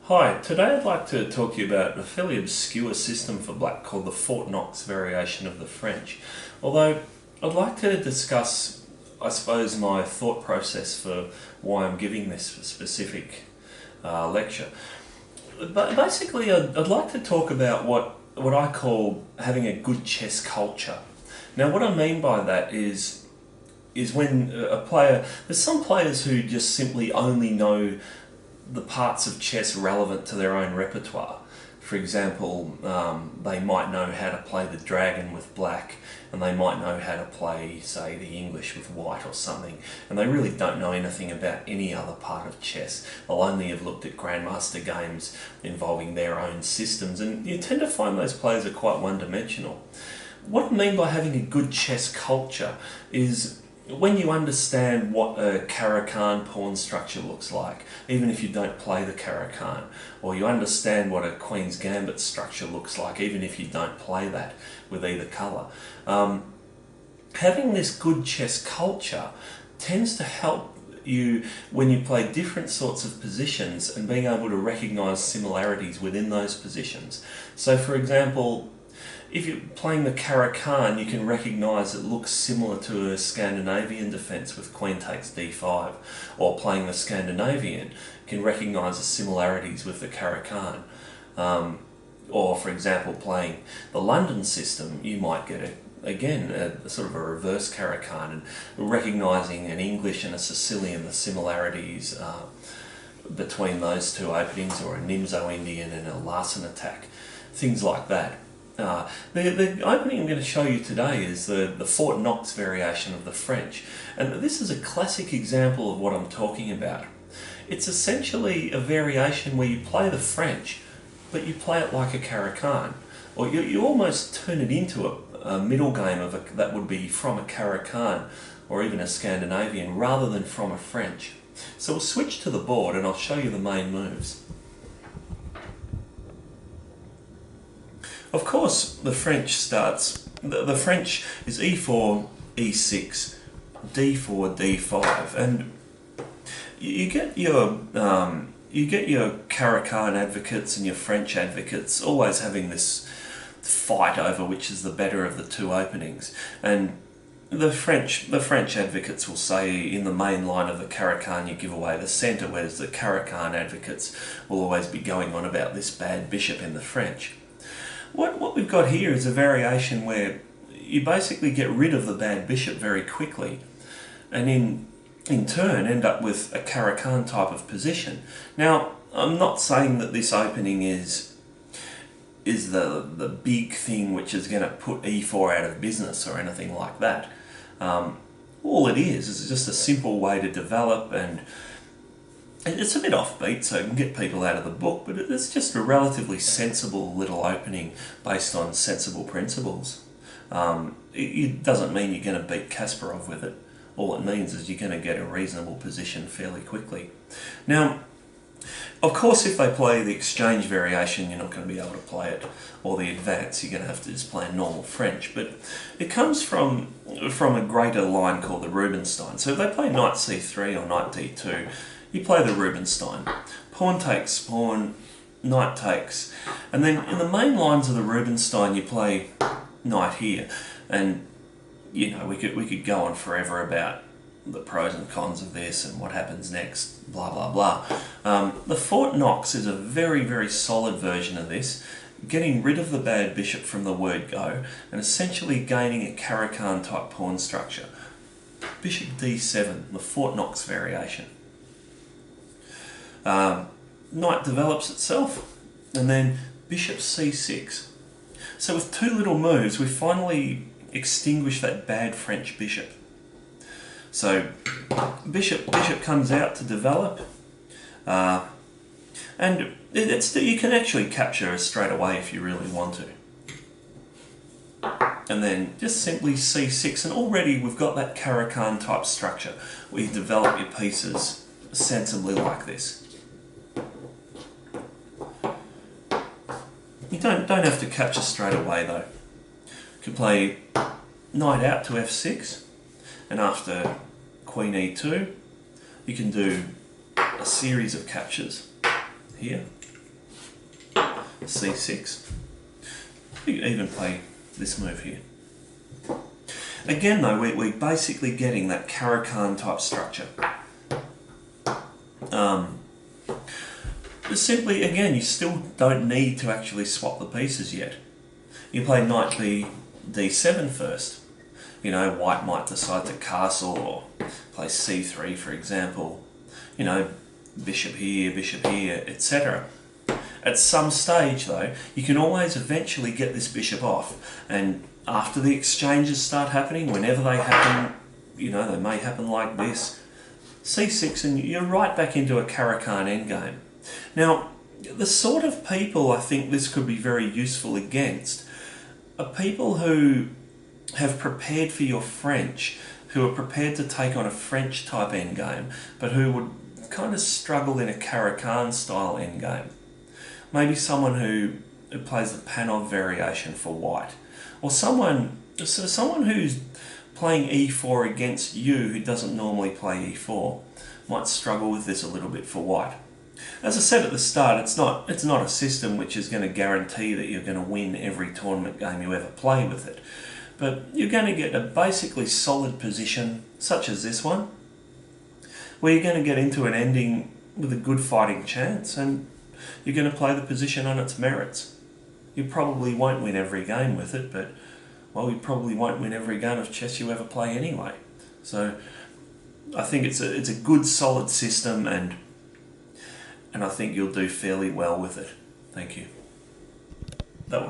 Hi, today I'd like to talk to you about a fairly obscure system for black called the Fort Knox variation of the French. Although I'd like to discuss, I suppose, my thought process for why I'm giving this specific lecture. But basically, I'd like to talk about what I call having a good chess culture. Now, what I mean by that is when a player, there's some players who just simply only know the parts of chess relevant to their own repertoire. For example, they might know how to play the dragon with black, and they might know how to play, say, the English with white or something, and they really don't know anything about any other part of chess. They'll only have looked at grandmaster games involving their own systems, and you tend to find those players are quite one-dimensional. What I mean by having a good chess culture is when you understand what a Caro-Kann pawn structure looks like, even if you don't play the Caro-Kann, or you understand what a Queen's Gambit structure looks like, even if you don't play that with either colour. Having this good chess culture tends to help you when you play different sorts of positions and being able to recognise similarities within those positions. So for example, if you're playing the Caro-Kann, you can recognise it looks similar to a Scandinavian defence with Queen takes d5, or playing the Scandinavian, you can recognise the similarities with the Caro-Kann. Or for example, playing the London system, you might get a sort of a reverse Caro-Kann, and recognising an English and a Sicilian, the similarities between those two openings, or a Nimzo-Indian and a Larsen attack, things like that. The opening I'm going to show you today is the Fort Knox variation of the French, and this is a classic example of what I'm talking about. It's essentially a variation where you play the French, but you play it like a Caro-Kann, or you almost turn it into a middle game that would be from a Caro-Kann or even a Scandinavian rather than from a French. So we'll switch to the board and I'll show you the main moves. Of course, the French starts. The French is e4, e6, d4, d5, and you get your Caro-Kann advocates and your French advocates always having this fight over which is the better of the two openings. And the French advocates will say in the main line of the Caro-Kann you give away the centre, whereas the Caro-Kann advocates will always be going on about this bad bishop in the French. What we've got here is a variation where you basically get rid of the bad bishop very quickly, and in turn end up with a Caro-Kann type of position. Now, I'm not saying that this opening is the big thing which is going to put e4 out of business or anything like that. All it is just a simple way to develop, and it's a bit offbeat, so it can get people out of the book, but it's just a relatively sensible little opening based on sensible principles. It doesn't mean you're going to beat Kasparov with it. All it means is you're going to get a reasonable position fairly quickly. Now, of course, if they play the exchange variation, you're not going to be able to play it, or the advance, you're going to have to just play normal French. But it comes from a greater line called the Rubinstein. So if they play knight c3 or knight d2, you play the Rubinstein. Pawn takes pawn, knight takes, and then in the main lines of the Rubinstein you play knight here. And you know, we could go on forever about the pros and cons of this and what happens next, blah blah blah. The Fort Knox is a very, very solid version of this, getting rid of the bad bishop from the word go and essentially gaining a Caro-Kann type pawn structure. Bishop d7, the Fort Knox variation. Knight develops itself, and then bishop c6. So with two little moves, we finally extinguish that bad French bishop. So bishop comes out to develop, and you can actually capture it straight away if you really want to. And then just simply c6, and already we've got that Caro-Kann type structure where you develop your pieces sensibly like this. You don't have to capture straight away though. You can play knight out to f6, and after queen e2 you can do a series of captures here, c6. You can even play this move here. Again though, we're basically getting that Caro-Kann type structure. But simply, again, you still don't need to actually swap the pieces yet. You play knight d7 first. You know, white might decide to castle or play c3, for example. You know, bishop here, etc. At some stage, though, you can always eventually get this bishop off. And after the exchanges start happening, whenever they happen, you know, they may happen like this, c6, and you're right back into a Caro-Kann endgame. Now, the sort of people I think this could be very useful against are people who have prepared for your French, who are prepared to take on a French type endgame, but who would kind of struggle in a Caro-Kann style endgame. Maybe someone who plays the Panov variation for white, or someone who's playing e4 against you who doesn't normally play e4 might struggle with this a little bit for white. As I said at the start, it's not a system which is going to guarantee that you're going to win every tournament game you ever play with it. But you're going to get a basically solid position, such as this one, where you're going to get into an ending with a good fighting chance, and you're going to play the position on its merits. You probably won't win every game with it, but, well, you probably won't win every game of chess you ever play anyway. So I think it's a good, solid system, and I think you'll do fairly well with it. Thank you. That would